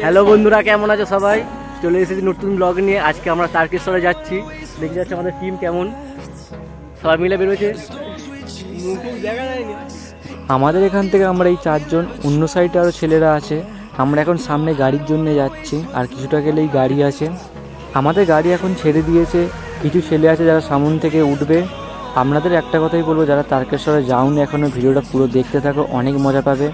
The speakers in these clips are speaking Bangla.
হ্যালো বন্ধুরা, কেমন আছো সবাই? চলে এসেছি নতুন ব্লগ নিয়ে। আজকে আমরা তারকেশ্বরে যাচ্ছি। দেখতে যাচ্ছি আমাদের টিম কেমন, সবাই মিলে বেরোচ্ছে। আমাদের এখান থেকে আমরা এই চারজন, অন্য সাইডে আরও ছেলেরা আছে। আমরা এখন সামনে গাড়ির জন্য যাচ্ছি, আর কিছুটা গেলেই গাড়ি আছে। আমাদের গাড়ি এখন ছেড়ে দিয়েছে। কিছু ছেলে আছে যারা সামন থেকে উঠবে। আপনাদের একটা কথাই বলবো, যারা তারকেশ্বরে যাওনি এখনও, ভিডিওটা পুরো দেখতে থাকো, অনেক মজা পাবে।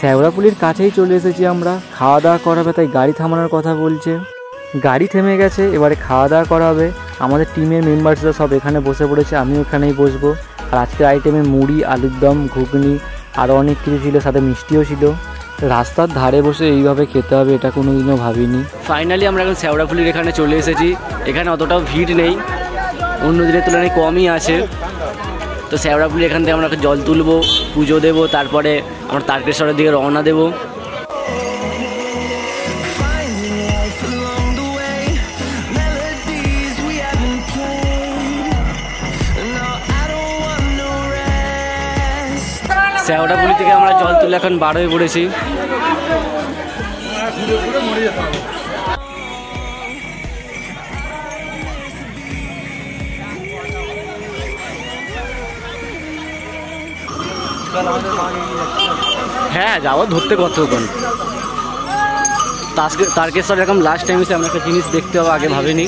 শ্যাওড়াপুলির কাছেই চলে এসেছি আমরা। খাওয়া দাওয়া করা হবে, তাই গাড়ি থামানোর কথা বলছে। গাড়ি থেমে গেছে, এবারে খাওয়া দাওয়া করা হবে। আমাদের টিমের মেম্বার্সরা সব এখানে বসে পড়েছে, আমিও এখানেই বসবো। আর আজকের আইটেমে মুড়ি, আলুর দম, ঘুগনি আরও অনেক কিছু ছিল, সাথে মিষ্টিও ছিল। রাস্তার ধারে বসে এইভাবে খেতে হবে এটা কোনোদিনও ভাবিনি। ফাইনালি আমরা এখন শ্যাওড়াপুলির এখানে চলে এসেছি। এখানে অতটাও ভিড় নেই, অন্য দিনের তুলনায় কমই আছে। তো শ্যাওড়াপুলি এখান থেকে আমরা জল তুলবো, পুজো দেবো, তারপরে আমরা তারকেশ্বরের দিকে রওনা দেবো। শ্যাওড়াপুলি থেকে আমরা জল তুলে এখন বার হয়ে পড়েছি। হ্যাঁ, যাবো ধরতে কতক্ষণ। তারকেশ্বর এরকম লাস্ট টাইম এসে আমরা একটা জিনিস দেখতে হবে, আগে ভাবিনি।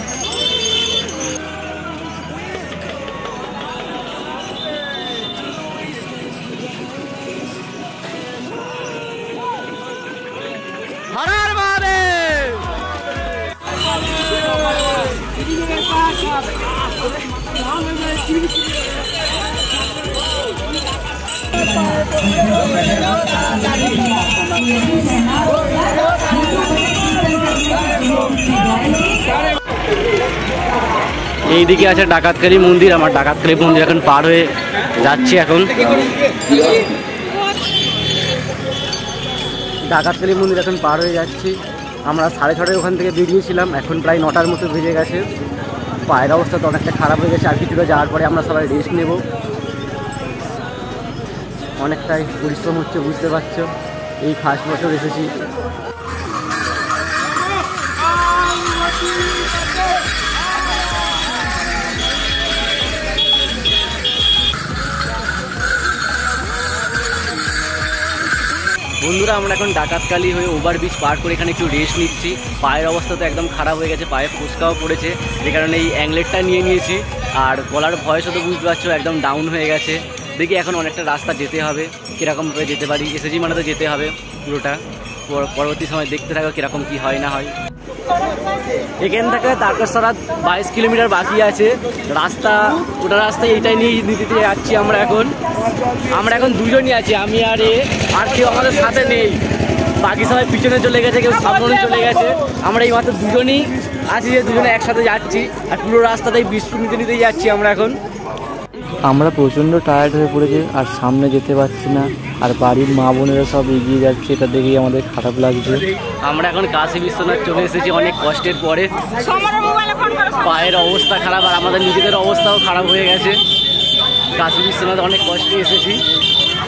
এইদিকে আছে ডাকাতকালী মন্দির। আমার ডাকাতকালী মন্দির এখন পার হয়ে যাচ্ছি। এখন ডাকাতকালী মন্দির এখন পার হয়ে যাচ্ছি। আমরা 6:30 ওখান থেকে বেরিয়েছিলাম, এখন প্রায় 9টার মতো বেজে গেছে। পায়ের অবস্থা তো অনেকটা খারাপ হয়ে গেছে। আর কিছুটা যাওয়ার পরে আমরা সবাই রেস্ট নেব। অনেকটাই পরিশ্রম হচ্ছে, বুঝতে পারছো। এই ফার্স্ট বছর এসেছি। বন্ধুরা, আমরা এখন ডাকাতকালী হয়ে ওভারব্রিজ পার করে এখানে একটু রেস্ট নিচ্ছি। পায়ের অবস্থা তো একদম খারাপ হয়ে গেছে, পায়ে ফুসকাও পড়েছে, যে কারণে এই অ্যাংলেটটা নিয়ে নিয়েছি। আর গলার ভয়েসও তো বুঝতে পারছো একদম ডাউন হয়ে গেছে। দেখি এখন অনেকটা রাস্তা যেতে হবে, কীরকমভাবে যেতে পারি। এসেছি মানে তো যেতে হবে পুরোটা। পরবর্তী সময় দেখতে থাকো কীরকম কী হয় না হয়। এখান থেকে তারকেশ্বর 22 কিলোমিটার বাকি আছে রাস্তা। ওটা রাস্তায় এইটাই নিয়ে দিতে যাচ্ছি আমরা এখন দুজনই আছি, আমি আর কেউ আমাদের সাথে নেই। বাকি সবাই পিছনে চলে গেছে, কেউ সামনে চলে গেছে। আমরা এই মাত্র দুজনই আছি, যে দুজনে একসাথে যাচ্ছি। আর পুরো রাস্তাতেই বিস্কুট নিতে যাচ্ছি আমরা প্রচণ্ড টায়ার্ড হয়ে পড়েছি, আর সামনে যেতে পারছি না। আর বাড়ির মা বোনেরা সব এগিয়ে যাচ্ছে, এটা দেখেই আমাদের খারাপ লাগছে। আমরা এখন কাশী বিশ্বনাথ চলে এসেছি অনেক কষ্টের পরে। পায়ের অবস্থা খারাপ, আর আমাদের নিজেদের অবস্থাও খারাপ হয়ে গেছে। কাশী বিশ্বনাথ অনেক কষ্টে এসেছি।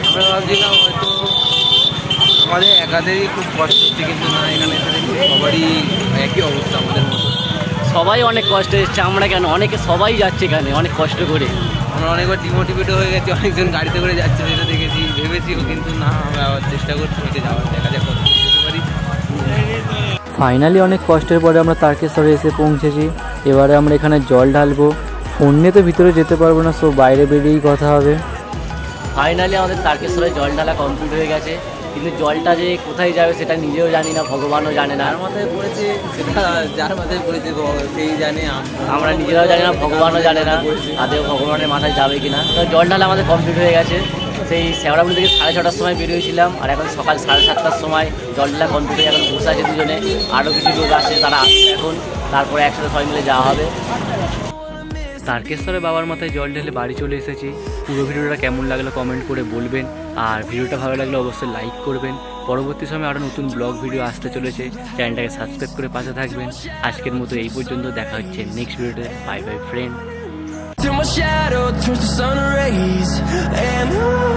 আমরা ভাবছিলাম হয়তো আমাদের একাদেরই খুব কষ্ট হচ্ছে, কিন্তু না, এখানে সবারই একই অবস্থা আমাদের মতো। সবাই অনেক কষ্টে এসেছে, আমরা কেন, সবাই যাচ্ছে এখানে অনেক কষ্ট করে। আমরা অনেকবার ডিমোটিভেট হয়ে গেছি, অনেকজন গাড়িতে করে যাচ্ছে, যেটা দেখেছি, ভেবেছিও, কিন্তু না, আমরা আবার চেষ্টা করছি হেঁটে যাওয়ার। দেখা যাক কত যেতে পারি। ফাইনালি অনেক কষ্টের পরে আমরা তারকেশ্বরে এসে পৌঁছেছি। এবারে আমরা এখানে জল ঢালবো। ফোন নিয়ে তো ভিতরে যেতে পারবো না, সো বাইরে বেরিয়েই কথা হবে। ফাইনালি আমাদের তারকেশ্বরে জল ঢালা কমপ্লিট হয়ে গেছে, কিন্তু জলটা যে কোথায় যাবে সেটা নিজেও জানি না, ভগবানও জানে না। যার মাথায় পড়েছে সেটা, যার মাথায় পড়েছে সেই জানে, আমরা নিজেরাও জানি না, ভগবানও জানে না আদেও ভগবানের মাথায় যাবে কিনা। তো জল ঢালা আমাদের কমপ্লিট হয়ে গেছে। সেই শ্যাওড়াপুলি থেকে 6:30টার সময় বেরিয়েছিলাম, আর এখন সকাল 7:30টার সময় জল ঢালা কমপ্লিট হয়ে এখন বসে আছে দুজনে। আরও কিছু লোক আসছে, তারা আসছে এখন, তারপরে একসাথে সবাই মিলে যাওয়া হবে। তারকেশ্বরে বাবার মাথায় জল ঢেলে বাড়ি চলে এসেছি। পুরো ভিডিওটা কেমন লাগলো কমেন্ট করে বলবেন, আর ভিডিওটা ভালো লাগলে অবশ্যই লাইক করবেন। পরবর্তী সময়ে আরও নতুন ব্লগ ভিডিও আসতে চলেছে, চ্যানেলটাকে সাবস্ক্রাইব করে পাশে থাকবেন। আজকের মতো এই পর্যন্ত, দেখা হচ্ছে নেক্সট ভিডিওতে। Bye bye friend. till my shadow turns to sun rays. And